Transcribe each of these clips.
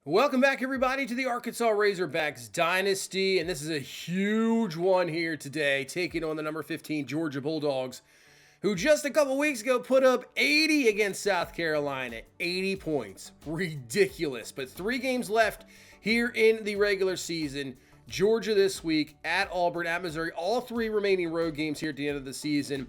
Welcome back, everybody, to the Arkansas Razorbacks Dynasty. And this is a huge one here today, taking on the number 15 Georgia Bulldogs, who just a couple weeks ago put up 80 against South Carolina. 80 points. Ridiculous. But 3 games left here in the regular season. Georgia this week, at Auburn, at Missouri. All 3 remaining road games here at the end of the season.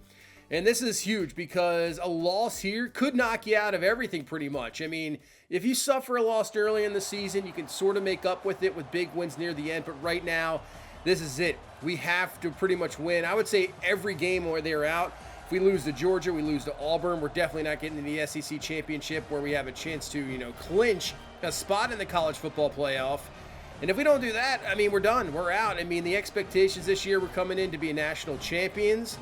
And this is huge because a loss here could knock you out of everything pretty much. I mean, if you suffer a loss early in the season, you can sort of make up with it with big wins near the end. But right now, this is it. We have to pretty much win. I would say every game where they're out. If we lose to Georgia, we lose to Auburn. We're definitely not getting to the SEC championship where we have a chance to, clinch a spot in the college football playoff. And if we don't do that, I mean, we're done. We're out. I mean, the expectations this year, we're coming in to be national champions.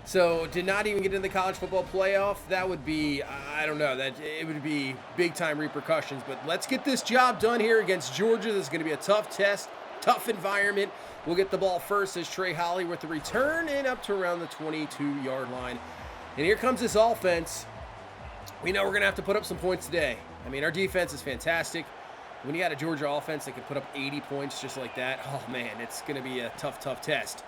So to not even get into the college football playoff, that would be, I don't know, that it would be big time repercussions. But let's get this job done here against Georgia. This is going to be a tough test, tough environment. We'll get the ball first as Trey Holly with the return and up to around the 22-yard line. And here comes this offense. We know we're going to have to put up some points today. I mean, our defense is fantastic. When you got a Georgia offense that can put up 80 points just like that, oh man, it's going to be a tough, tough test.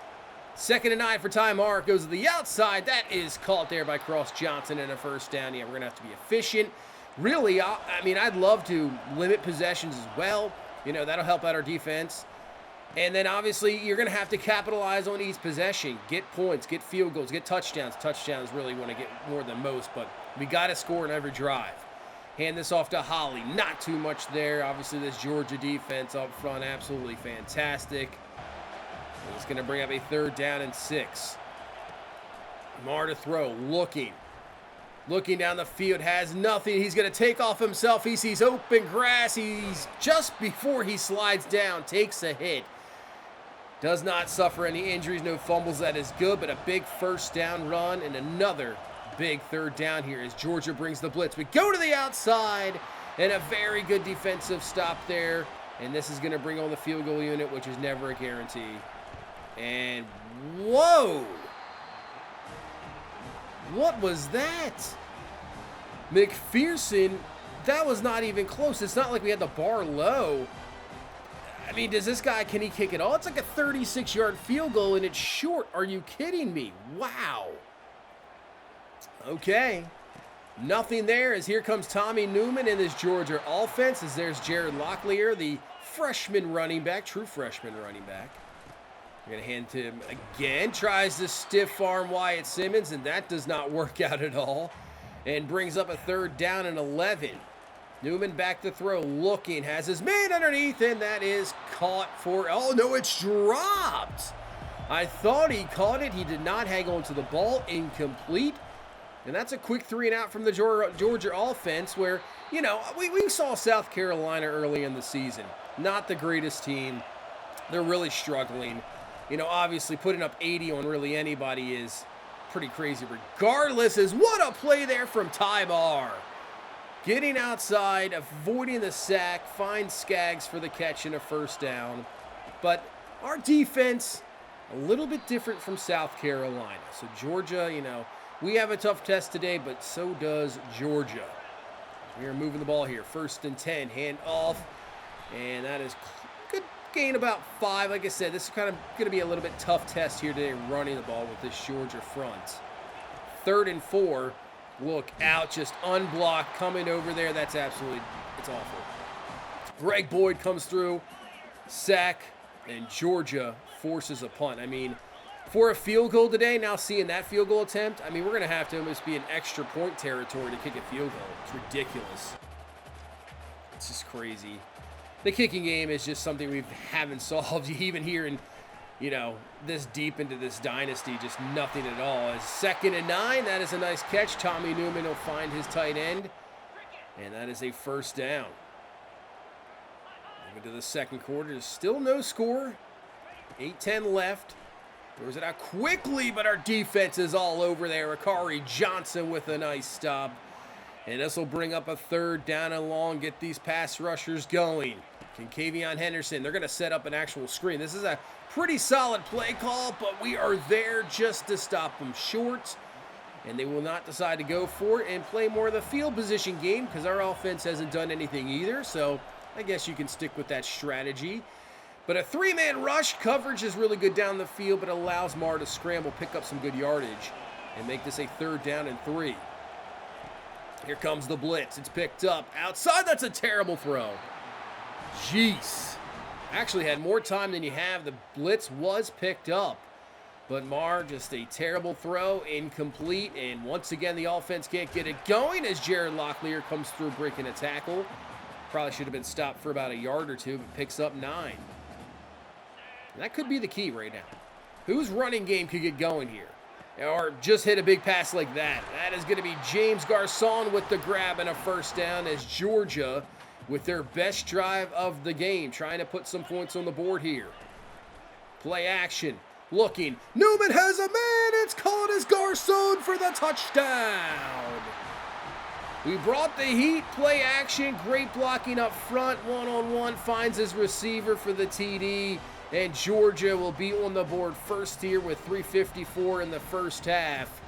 2nd and 9 for Ty Mark, goes to the outside. That is caught there by Cross Johnson and a first down. Yeah, we're going to have to be efficient. Really, I mean, I'd love to limit possessions as well. That'll help out our defense. And then obviously you're going to have to capitalize on each possession. Get points, get field goals, get touchdowns. Touchdowns really want to get more than most, but we got to score in every drive. Hand this off to Holly. Not too much there. Obviously this Georgia defense up front, absolutely fantastic. He's going to bring up a 3rd down and 6. Mar to throw, looking down the field, has nothing. He's going to take off himself. He sees open grass. He's just before he slides down, takes a hit. Does not suffer any injuries, no fumbles. That is good, but a big first down run and another big 3rd down here as Georgia brings the blitz. We go to the outside and a very good defensive stop there. And this is going to bring on the field goal unit, which is never a guarantee. And whoa! What was that? McPherson, that was not even close. It's not like we had the bar low. I mean, can he kick it all? It's like a 36-yard field goal and it's short. Are you kidding me? Wow. Okay. Nothing there as here comes Tommy Newman in this Georgia offense as there's Jared Locklear, the freshman running back, true freshman running back. We're going to hand to him again. Tries to stiff arm Wyatt Simmons, and that does not work out at all. And brings up a 3rd down and 11. Newman back to throw, looking, has his man underneath, and that is caught for, oh no, it's dropped. I thought he caught it. He did not hang on to the ball. Incomplete. And that's a quick 3 and out from the Georgia offense where, we saw South Carolina early in the season. Not the greatest team. They're really struggling. Obviously putting up 80 on really anybody is pretty crazy. Regardless, what a play there from Ty Marr. Getting outside, avoiding the sack, finds Skaggs for the catch and a first down. But our defense, a little bit different from South Carolina. So Georgia, we have a tough test today, but so does Georgia. We are moving the ball here. 1st and 10, hand off. And that is good. Gain about 5. Like I said, this is kind of going to be a little bit tough test here today running the ball with this Georgia front. 3rd and 4. Look out, just unblocked, coming over there. That's absolutely, it's awful. Greg Boyd comes through, sack, and Georgia forces a punt. I mean, for a field goal today, now seeing that field goal attempt, I mean, we're going to have to almost be in extra point territory to kick a field goal. It's ridiculous. It's just crazy. The kicking game is just something we haven't solved even here in, this deep into this dynasty, just nothing at all. As 2nd and 9, that is a nice catch. Tommy Newman will find his tight end, and that is a first down. Moving to the second quarter, there's still no score. 8:10 left. Throws it out quickly, but our defense is all over there. Akari Johnson with a nice stop. And this will bring up a 3rd down and long, get these pass rushers going. Kavion Henderson, they're going to set up an actual screen. This is a pretty solid play call, but we are there just to stop them short. And they will not decide to go for it and play more of the field position game because our offense hasn't done anything either. So I guess you can stick with that strategy. But a three-man rush coverage is really good down the field, but allows Mar to scramble, pick up some good yardage, and make this a 3rd down and 3. Here comes the blitz. It's picked up. Outside, that's a terrible throw. Jeez. Actually had more time than you have. The blitz was picked up. But Mar, just a terrible throw, incomplete. And once again, the offense can't get it going as Jared Locklear comes through breaking a tackle. Probably should have been stopped for about a yard or two, but picks up 9. And that could be the key right now. Whose running game could get going here? Or just hit a big pass like that? That is going to be James Garcon with the grab and a 1st down as Georgia, with their best drive of the game, trying to put some points on the board here. Play action. Looking. Newman has a man. It's called as Garcon for the touchdown. We brought the heat. Play action. Great blocking up front. One-on-one. Finds his receiver for the TD. And Georgia will be on the board first here with 3:54 in the first half.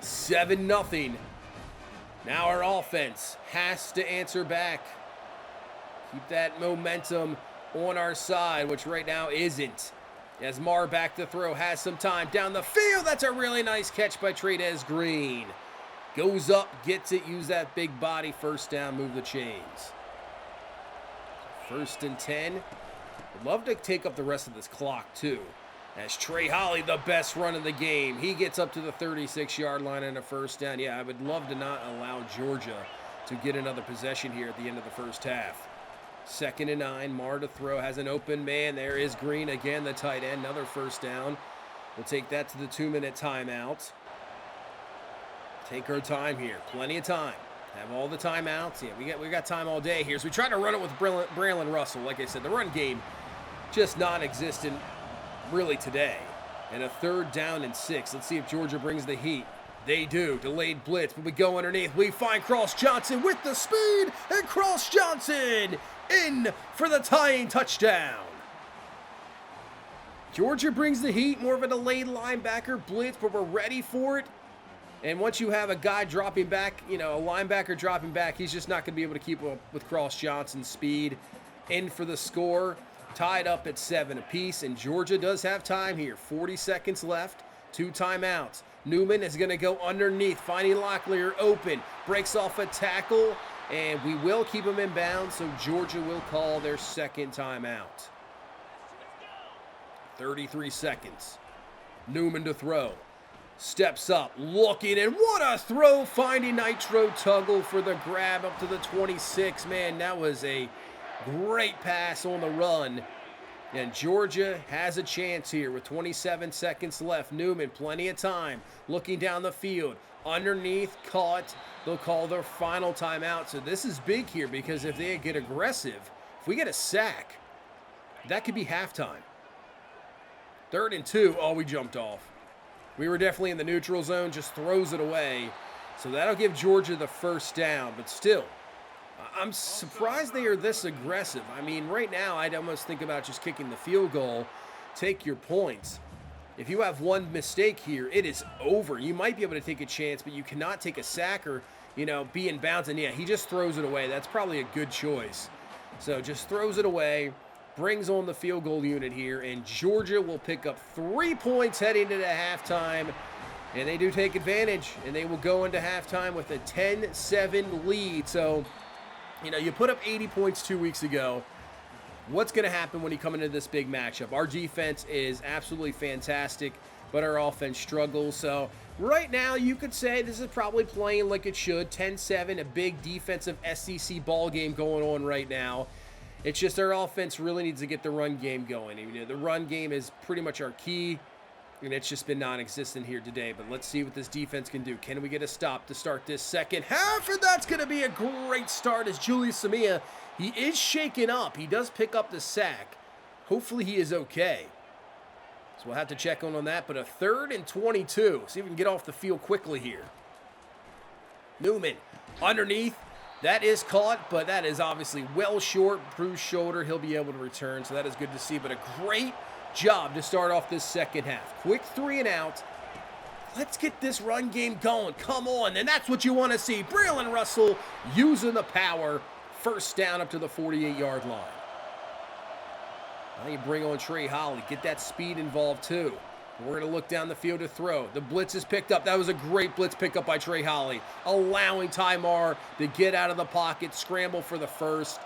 7-0. Now our offense has to answer back. Keep that momentum on our side, which right now isn't. As Mar back to throw, has some time down the field. That's a really nice catch by Trades Green. Goes up, gets it, use that big body. 1st down, move the chains. 1st and 10. I'd love to take up the rest of this clock, too. As Trey Holly, the best run of the game. He gets up to the 36-yard line and a 1st down. Yeah, I would love to not allow Georgia to get another possession here at the end of the first half. 2nd and 9. Mar to throw. Has an open man. There is Green again, the tight end. Another 1st down. We'll take that to the 2-minute timeout. Take our time here. Plenty of time. Have all the timeouts. Yeah, we got time all day here. So we try to run it with Braylon Russell. Like I said, the run game just non-existent really today. And a 3rd down and 6. Let's see if Georgia brings the heat. They do. Delayed blitz, but we go underneath. We find Cross Johnson with the speed, and Cross Johnson in for the tying touchdown. Georgia brings the heat. More of a delayed linebacker blitz, but we're ready for it. And once you have a guy dropping back, a linebacker dropping back, he's just not going to be able to keep up with Cross Johnson's speed. In for the score. Tied up at 7 apiece, and Georgia does have time here. 40 seconds left, 2 timeouts. Newman is going to go underneath, finding Locklear open. Breaks off a tackle, and we will keep him in bounds, so Georgia will call their 2nd timeout. 33 seconds. Newman to throw. Steps up, looking, and what a throw, finding Nitro Tuggle for the grab up to the 26. Man, that was a great pass on the run. And Georgia has a chance here with 27 seconds left. Newman, plenty of time, looking down the field. Underneath, caught. They'll call their final timeout. So this is big here because if they get aggressive, if we get a sack, that could be halftime. 3rd and 2. Oh, we jumped off. We were definitely in the neutral zone, just throws it away. So that'll give Georgia the 1st down, but still, I'm surprised they are this aggressive. I mean, right now, I'd almost think about just kicking the field goal, take your points. If you have one mistake here, it is over. You might be able to take a chance, but you cannot take a sack or, be in bounds. And yeah, he just throws it away. That's probably a good choice. So just throws it away, brings on the field goal unit here, and Georgia will pick up 3 points heading into halftime. And they do take advantage, and they will go into halftime with a 10-7 lead. So, you put up 80 points 2 weeks ago. What's going to happen when you come into this big matchup? Our defense is absolutely fantastic, but our offense struggles. So right now, you could say this is probably playing like it should. 10-7, a big defensive SEC ball game going on right now. It's just our offense really needs to get the run game going. The run game is pretty much our key, and it's just been non-existent here today. But let's see what this defense can do. Can we get a stop to start this second half? And that's going to be a great start as Julius Samia, he is shaken up. He does pick up the sack. Hopefully he is okay. So we'll have to check on that. But a 3rd and 22. See if we can get off the field quickly here. Newman underneath. That is caught, but that is obviously well short. Bruised shoulder. He'll be able to return, so that is good to see. But a great job to start off this second half. Quick 3 and out. Let's get this run game going. Come on, and that's what you want to see. Braylon Russell using the power. first down up to the 48-yard line. Now you bring on Trey Holly. Get that speed involved too. We're going to look down the field to throw. The blitz is picked up. That was a great blitz pickup by Trey Holly, allowing Ty Marr to get out of the pocket, scramble for the first.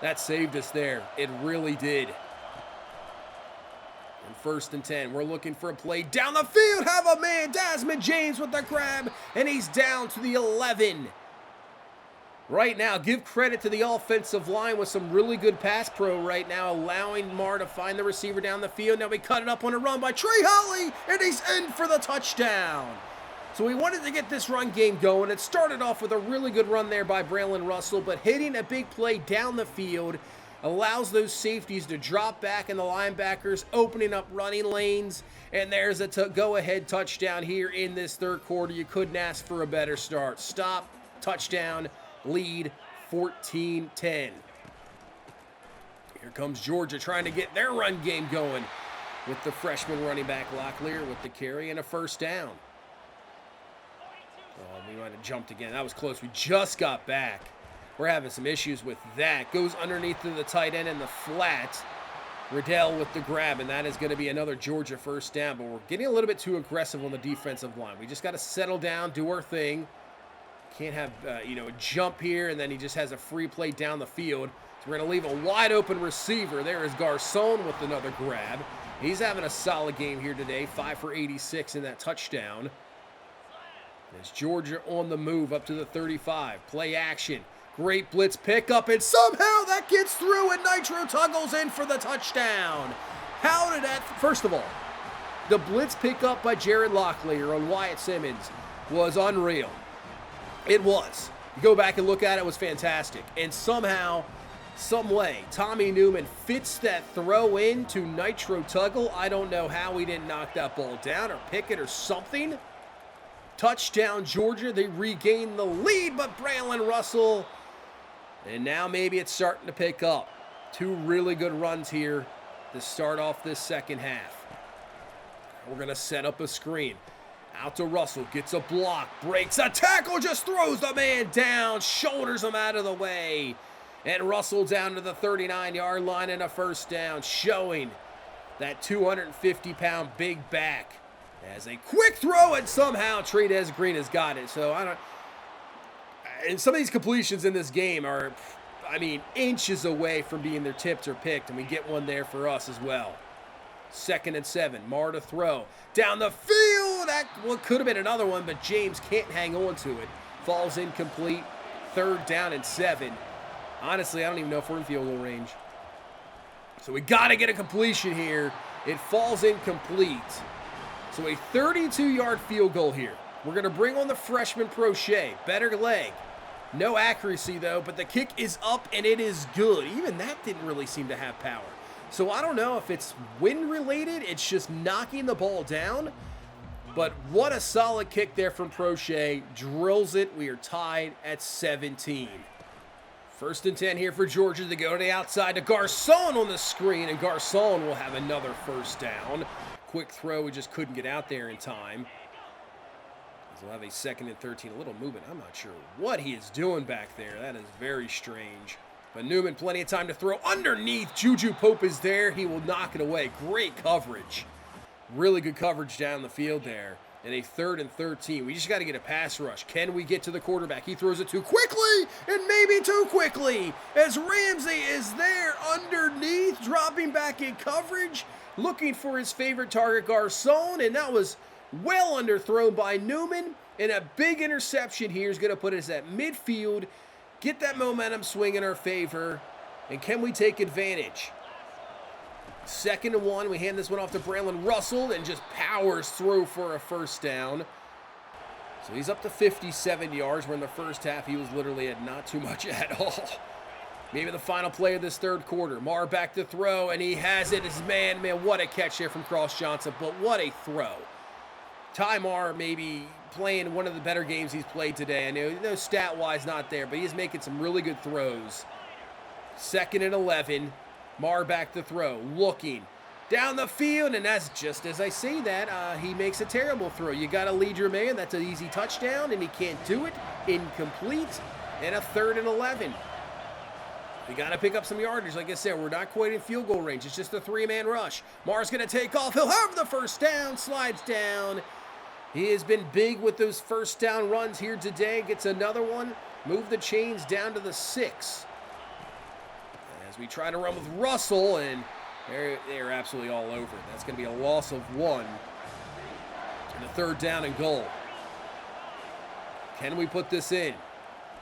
That saved us there. It really did. And 1st and 10. We're looking for a play down the field. Have a man, Desmond James with the grab, and he's down to the 11. Right now, give credit to the offensive line with some really good pass pro right now, allowing Marr to find the receiver down the field. Now we cut it up on a run by Trey Holly, and he's in for the touchdown. So we wanted to get this run game going. It started off with a really good run there by Braylon Russell, but hitting a big play down the field allows those safeties to drop back and the linebackers opening up running lanes. And there's a go-ahead touchdown here in this 3rd quarter. You couldn't ask for a better start. Stop, touchdown, lead 14-10. Here comes Georgia trying to get their run game going with the freshman running back Locklear with the carry and a 1st down. Oh, we might have jumped again. That was close. We just got back. We're having some issues with that. Goes underneath to the tight end in the flat. Riddell with the grab, and that is going to be another Georgia 1st down. But we're getting a little bit too aggressive on the defensive line. We just got to settle down, do our thing. Can't have, a jump here, and then he just has a free play down the field. So we're going to leave a wide open receiver. There is Garcon with another grab. He's having a solid game here today, 5 for 86 in that touchdown. As Georgia on the move up to the 35. Play action. Great blitz pickup, and somehow that gets through, and Nitro Tuggle's in for the touchdown. How did that... First of all, the blitz pickup by Jared Locklear on Wyatt Simmons was unreal. It was. You go back and look at it, it was fantastic. And somehow, some way, Tommy Newman fits that throw in to Nitro Tuggle. I don't know how he didn't knock that ball down or pick it or something. Touchdown, Georgia. They regain the lead, but Braylon Russell. And now maybe it's starting to pick up. 2 really good runs here to start off this 2nd half. We're going to set up a screen. Out to Russell, gets a block, breaks a tackle, just throws the man down, shoulders him out of the way. And Russell down to the 39-yard line and a 1st down, showing that 250-pound big back. As a quick throw, and somehow Trades Green has got it. So and some of these completions in this game are, inches away from being their tipped or picked, and we get one there for us as well. 2nd and 7. Marr to throw. Down the field. That could have been another one, but James can't hang on to it. Falls incomplete. 3rd down and 7. Honestly, I don't even know if we're in field goal range. So we got to get a completion here. It falls incomplete. So a 32-yard field goal here. We're going to bring on the freshman Prochet. Better leg. No accuracy, though, but the kick is up, and it is good. Even that didn't really seem to have power. So I don't know if it's wind-related. It's just knocking the ball down. But what a solid kick there from Prochet. Drills it. We are tied at 17. 1st and 10 here for Georgia. They go to the outside to Garcon on the screen, and Garcon will have another 1st down. Quick throw. We just couldn't get out there in time. He'll have a 2nd and 13. A little movement. I'm not sure what he is doing back there. That is very strange. But Newman, plenty of time to throw underneath. Juju Pope is there. He will knock it away. Great coverage. Really good coverage down the field there. And a 3rd and 13. We just got to get a pass rush. Can we get to the quarterback? He throws it too quickly, and maybe too quickly, as Ramsey is there underneath, dropping back in coverage, looking for his favorite target, Garcon, and that was well underthrown by Newman. And a big interception here is going to put us at midfield. Get that momentum swing in our favor. And can we take advantage? 2nd and 1. We hand this one off to Braylon Russell and just powers through for a 1st down. So he's up to 57 yards, where in the 1st half he was literally at not too much at all. Maybe the final play of this 3rd quarter. Marr back to throw, and he has it. His man, what a catch there from Cross Johnson, but what a throw. Ty Marr maybe playing one of the better games he's played today. I know stat-wise not there, but he's making some really good throws. 2nd and 11. Marr back to throw. Looking. Down the field, and that's just as I say that, he makes a terrible throw. You got to lead your man. That's an easy touchdown, and he can't do it. Incomplete. And a 3rd and 11. We got to pick up some yardage. Like I said, we're not quite in field goal range. It's just a three-man rush. Mar's going to take off. He'll have the first down, slides down. He has been big with those first down runs here today. Gets another one. Move the chains down to the 6. As we try to run with Russell, and they're absolutely all over it. That's going to be a loss of 1. And a third down and goal. Can we put this in?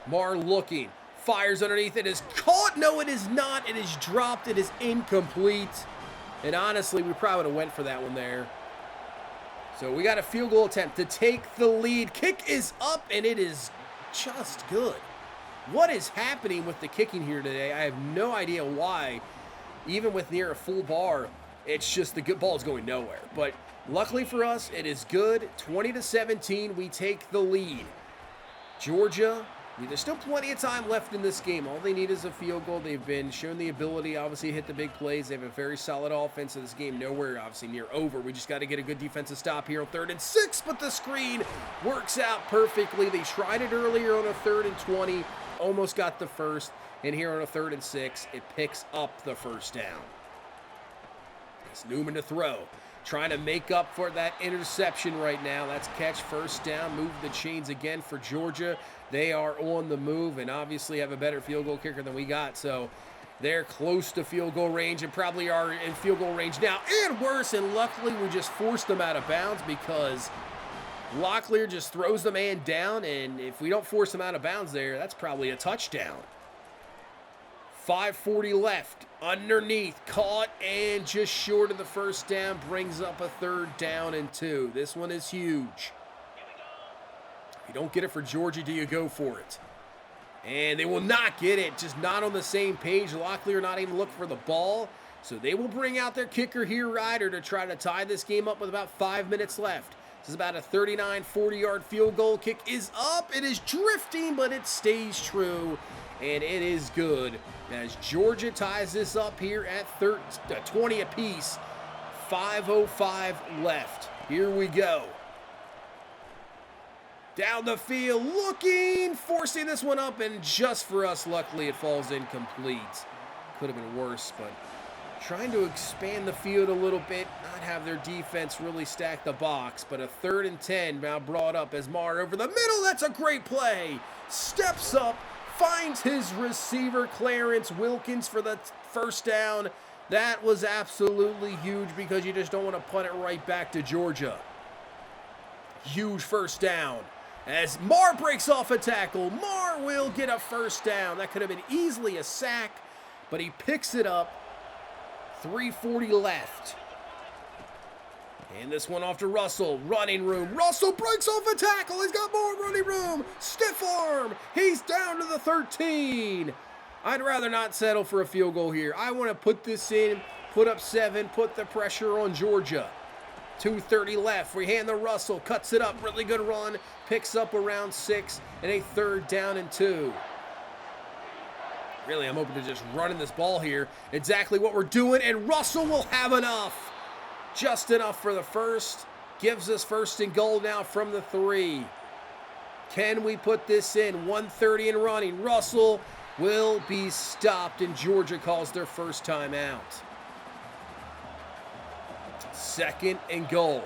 Mar looking. Fires underneath. It is caught. No, it is not. It is dropped. It is incomplete. And honestly, we probably would have went for that one there. So we got a field goal attempt to take the lead. Kick is up, and it is just good. What is happening with the kicking here today? I have no idea why. Even with near a full bar, it's just the good ball is going nowhere. But luckily for us, it is good. 20-17, we take the lead. Georgia, there's still plenty of time left in this game. All they need is a field goal. They've been shown the ability, obviously, to hit the big plays. They have a very solid offense in this game. Nowhere, obviously, near over. We just got to get a good defensive stop here on 3rd and 6, but the screen works out perfectly. They tried it earlier on a 3rd and 20, almost got the first, and here on a 3rd and 6, it picks up the first down. It's Newman to throw. Trying to make up for that interception right now. That's catch, first down, move the chains again for Georgia. They are on the move and obviously have a better field goal kicker than we got. So they're close to field goal range and probably are in field goal range now and worse. And luckily we just forced them out of bounds because Locklear just throws the man down. And if we don't force him out of bounds there, that's probably a touchdown. 5:40 left, underneath, caught and just short of the first down, brings up a 3rd down and 2. This one is huge. If you don't get it for Georgia, do you go for it? And they will not get it, just not on the same page. Locklear not even looking for the ball, so they will bring out their kicker here, Ryder, to try to tie this game up with about 5 minutes left. This is about a 39, 40-yard field goal. Kick is up, it is drifting, but it stays true. And it is good as Georgia ties this up here at 20 apiece. 5:05 left. Here we go. Down the field, looking, forcing this one up, and just for us, luckily, it falls incomplete. Could have been worse, but trying to expand the field a little bit, not have their defense really stack the box, but a 3rd and 10 now brought up as Mar over the middle. That's a great play. Steps up. Finds his receiver, Clarence Wilkins, for the first down. That was absolutely huge because you just don't want to punt it right back to Georgia. Huge first down. As Mar breaks off a tackle, Mar will get a first down. That could have been easily a sack, but he picks it up. 3:40 left. And this one off to Russell, running room. Russell breaks off a tackle. He's got more running room. Stiff arm. He's down to the 13. I'd rather not settle for a field goal here. I want to put this in, put up 7, put the pressure on Georgia. 2:30 left. We hand the Russell, cuts it up. Really good run. Picks up around 6 and a 3rd down and 2. Really, I'm open to just running this ball here. Exactly what we're doing, and Russell will have enough. Just enough for the first. Gives us 1st and goal now from the 3. Can we put this in? 1:30 and running. Russell will be stopped, and Georgia calls their first time out. 2nd and goal.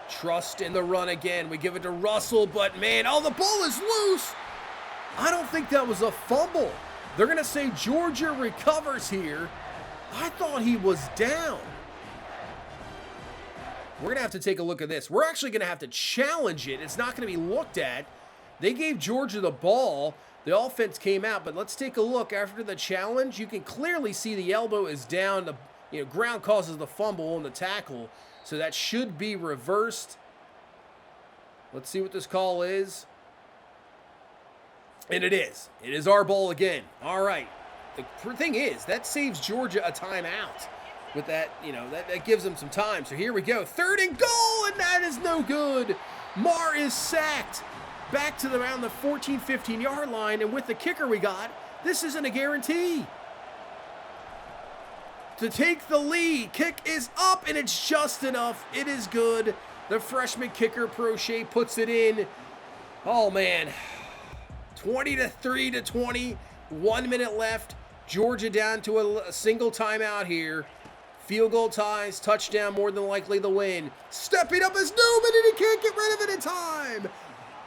Trust in the run again. We give it to Russell, but man, oh, the ball is loose. I don't think that was a fumble. They're going to say Georgia recovers here. I thought he was down. We're going to have to take a look at this. We're actually going to have to challenge it. It's not going to be looked at. They gave Georgia the ball. The offense came out, but let's take a look. After the challenge, you can clearly see the elbow is down. The ground causes the fumble on the tackle, so that should be reversed. Let's see what this call is. And it is. It is our ball again. All right. The thing is, that saves Georgia a timeout. With that, that gives them some time. So here we go. 3rd and goal, and that is no good. Mar is sacked. Back to around the 14, 15-yard line, and with the kicker we got, this isn't a guarantee. To take the lead, kick is up, and it's just enough. It is good. The freshman kicker, Prochet, puts it in. Oh, man. 23-20, 1 minute left. Georgia down to a single timeout here. Field goal ties, touchdown, more than likely the win. Stepping up is Newman, and he can't get rid of it in time.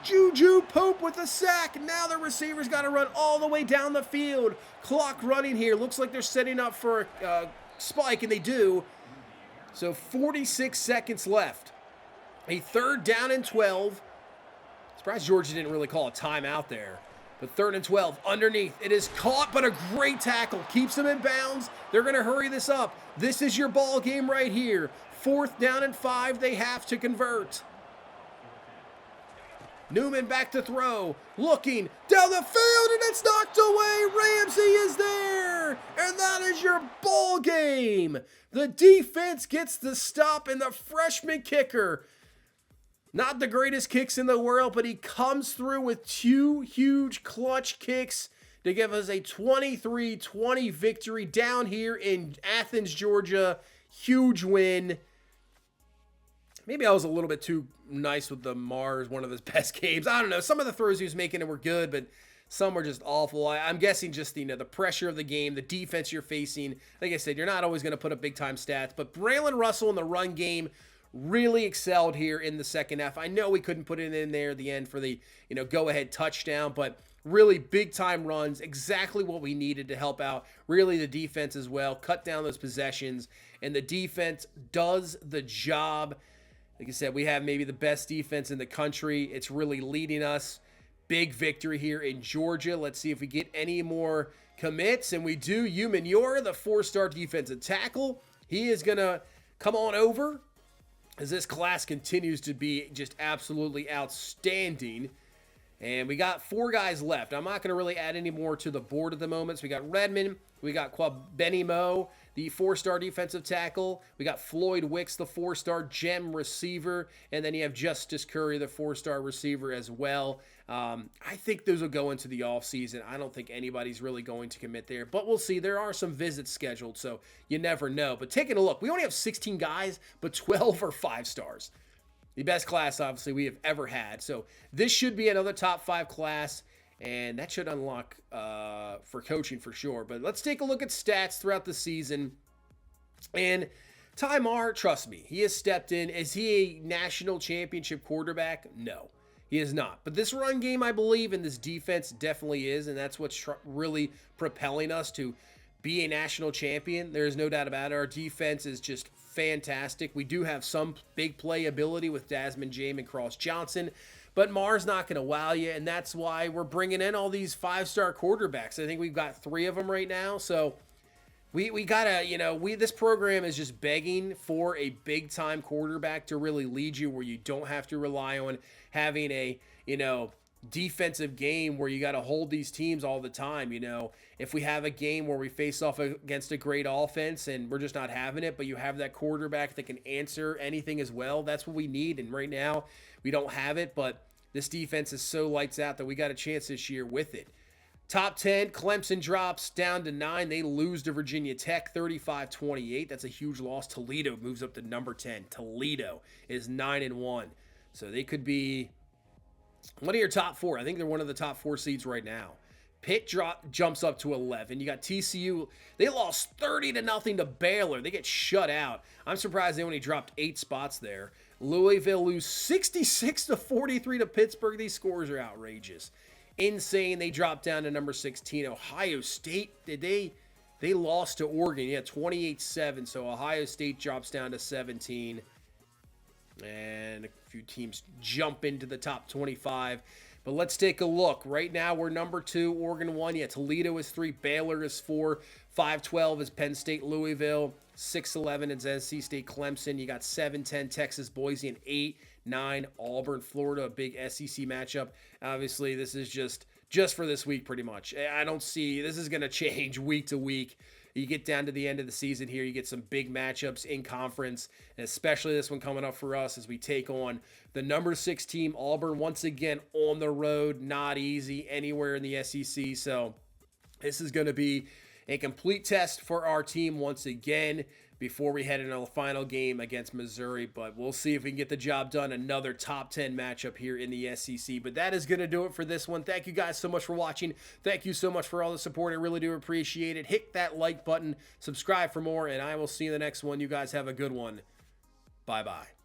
Juju Pope with a sack. Now the receivers got to run all the way down the field. Clock running here. Looks like they're setting up for a spike, and they do. So 46 seconds left. A 3rd down and 12. Surprised Georgia didn't really call a timeout there. But 3rd and 12 underneath. It is caught, but a great tackle. Keeps them in bounds. They're going to hurry this up. This is your ball game right here. 4th down and 5. They have to convert. Newman back to throw. Looking down the field, and it's knocked away. Ramsey is there. And that is your ball game. The defense gets the stop, and the freshman kicker, not the greatest kicks in the world, but he comes through with 2 huge clutch kicks to give us a 23-20 victory down here in Athens, Georgia. Huge win. Maybe I was a little bit too nice with the Mars, one of his best games. I don't know. Some of the throws he was making were good, but some were just awful. I'm guessing just the pressure of the game, the defense you're facing. Like I said, you're not always going to put up big-time stats, but Braylon Russell in the run game really excelled here in the second half. I know we couldn't put it in there at the end for the go-ahead touchdown, but really big-time runs, exactly what we needed to help out really the defense as well, cut down those possessions, and the defense does the job. Like I said, we have maybe the best defense in the country. It's really leading us. Big victory here in Georgia. Let's see if we get any more commits, and we do. Umanura, the 4-star defensive tackle, he is going to come on over as this class continues to be just absolutely outstanding. And we got 4 guys left. I'm not going to really add any more to the board at the moment. So we got Redmond, we got Benny Moe, the 4-star defensive tackle. We got Floyd Wicks, the 4-star gem receiver. And then you have Justice Curry, the 4-star receiver as well. I think those will go into the offseason. I don't think anybody's really going to commit there. But we'll see. There are some visits scheduled, so you never know. But taking a look, we only have 16 guys, but 12 are 5-stars. The best class, obviously, we have ever had. So this should be another top 5 class, and that should unlock for coaching for sure. But let's take a look at stats throughout the season. And Ty Mar, trust me, he has stepped in. Is he a national championship quarterback? No, he is not. But this run game, I believe, and this defense definitely is, and that's what's really propelling us to be a national champion. There's no doubt about it. Our defense is just fantastic. We do have some big play ability with Desmond James and Cross Johnson, but Mar's not going to wow you, and that's why we're bringing in all these 5-star quarterbacks. I think we've got 3 of them right now, so we gotta, this program is just begging for a big-time quarterback to really lead you, where you don't have to rely on having a, defensive game where you got to hold these teams all the time. If we have a game where we face off against a great offense and we're just not having it, but you have that quarterback that can answer anything as well, that's what we need. And right now we don't have it, but this defense is so lights out that we got a chance this year with it. Top 10, Clemson drops down to 9. They lose to Virginia Tech 35-28. That's a huge loss. Toledo moves up to number 10. Toledo is 9-1. So they could be one of your top 4. I think they're one of the top 4 seeds right now. Pitt jumps up to 11. You got TCU. They lost 30-0 to Baylor. They get shut out. I'm surprised they only dropped 8 spots there. Louisville lose 66-43 to Pittsburgh. These scores are outrageous. Insane. They dropped down to number 16. Ohio State, they lost to Oregon. Yeah, 28-7. So Ohio State drops down to 17. And a few teams jump into the top 25. But let's take a look. Right now, we're number 2, Oregon 1. Yeah, Toledo is 3, Baylor is 4, 5-12 is Penn State, Louisville, 6-11 is NC State, Clemson. You got 7-10 Texas, Boise, and 8-9 Auburn, Florida, a big SEC matchup. Obviously, this is just for this week pretty much. I don't see this is going to change week to week. You get down to the end of the season here, you get some big matchups in conference, and especially this one coming up for us as we take on the number 6 team, Auburn, once again on the road. Not easy anywhere in the SEC, so this is going to be a complete test for our team once again before we head into the final game against Missouri. But we'll see if we can get the job done. Another top 10 matchup here in the SEC. But that is going to do it for this one. Thank you guys so much for watching. Thank you so much for all the support. I really do appreciate it. Hit that like button, subscribe for more, and I will see you in the next one. You guys have a good one. Bye-bye.